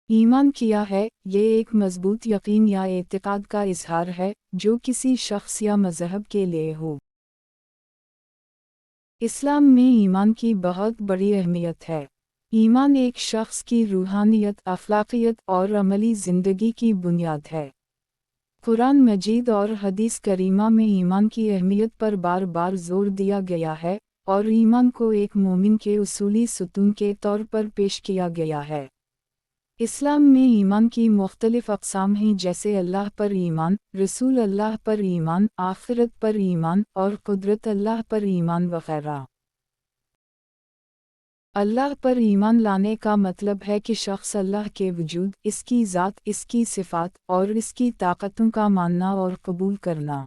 ईमान किया है, ये एक मजबूत यकीन या एतिकाद का इजहार है जो किसी शख्स या मजहब के लिए हो। इस्लाम में ईमान की बहुत बड़ी अहमियत है। ईमान एक शख्स की रूहानियत, अखलाकियत और अमली ज़िंदगी की बुनियाद है। कुरान मजीद और हदीस करीमा में ईमान की अहमियत पर बार बार जोर दिया गया है और ईमान को एक मोमिन के उसूली सुतून के तौर पर पेश किया गया है। इस्लाम में ईमान की मुख्तलिफ अक़साम हैं, जैसे अल्लाह पर ईमान, रसूल अल्लाह पर ईमान, आखिरत पर ईमान और कुदरत अल्लाह पर ईमान वगैरह। अल्लाह पर ईमान लाने का मतलब है कि शख्स अल्लाह के वजूद, इसकी ज़ात, इसकी सिफ़ात और इसकी ताकतों का मानना और कबूल करना।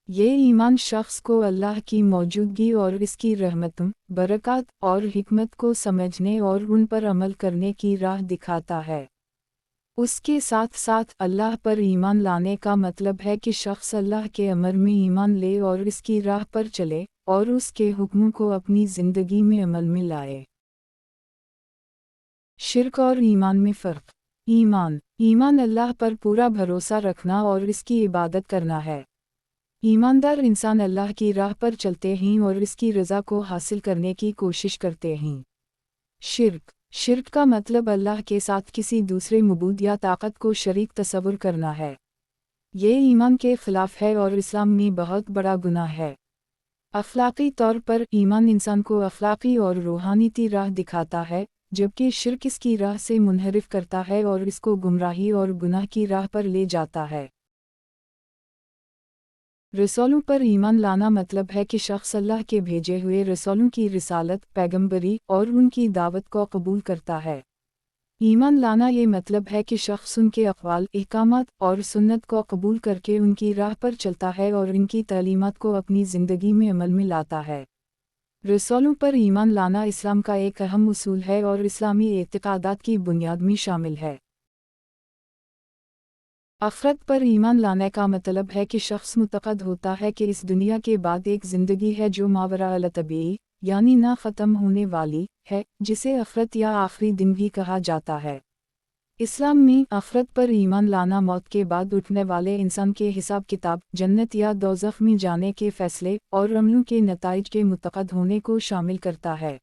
ये ईमान शख्स को अल्लाह की मौजूदगी और इसकी रहमतों, बरक़ात और हिकमत को समझने और उन पर अमल करने की राह दिखाता है। उसके साथ साथ अल्लाह पर ईमान लाने का मतलब है कि शख्स अल्लाह के अमर में ईमान ले और इसकी राह पर चले और उसके हुक्मों को अपनी ज़िंदगी में अमल में लाए। शिर्क और ईमान में फ़र्क। ईमान अल्लाह पर पूरा भरोसा रखना और इसकी इबादत करना है। ईमानदार इंसान अल्लाह की राह पर चलते हैं और इसकी रज़ा को हासिल करने की कोशिश करते हैं। शिर्क का मतलब अल्लाह के साथ किसी दूसरे मबूद या ताकत को शरीक तस्वुर करना है। ये ईमान के ख़िलाफ़ है और इस्लाम में बहुत बड़ा गुनाह है। अखलाक़ी तौर पर ईमान इंसान को अखलाक़ी और रूहानी राह दिखाता है, जबकि शिर्क इसकी राह से मुनहरिफ करता है और इसको गुमराही और गुनाह की राह पर ले जाता है। रसूलों पर ईमान लाना मतलब है कि शख्स अल्लाह के भेजे हुए रसूलों की रिसालत, पैगंबरी और उनकी दावत को कबूल करता है। ईमान लाना ये मतलब है कि शख्स उनके अक़वाल, अहकामात और सुन्नत को कबूल करके उनकी राह पर चलता है और इनकी तालीमात को अपनी ज़िंदगी में अमल में लाता है। रसूलों पर ईमान लाना इस्लाम का एक अहम उसूल है और इस्लामी एतिक़ादात की बुनियाद में शामिल है। आखिरत पर ईमान लाने का मतलब है कि शख्स मुतक़द होता है कि इस दुनिया के बाद एक ज़िंदगी है जो मावरा अल-तबई, यानी ना ख़त्म होने वाली है, जिसे आखिरत या आखिरी दिन भी कहा जाता है। इस्लाम में आखिरत पर ईमान लाना मौत के बाद उठने वाले इंसान के हिसाब किताब, जन्नत या दोज़ख में जाने के फ़ैसले और अमलों के नताइज के मुतक़द होने को शामिल करता है।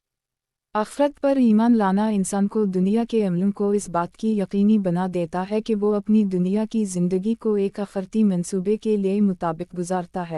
आखिरत पर ईमान लाना इंसान को दुनिया के अमलों को इस बात की यकीनी बना देता है कि वो अपनी दुनिया की ज़िंदगी को एक आखिरती मंसूबे के लिए मुताबिक गुजारता है।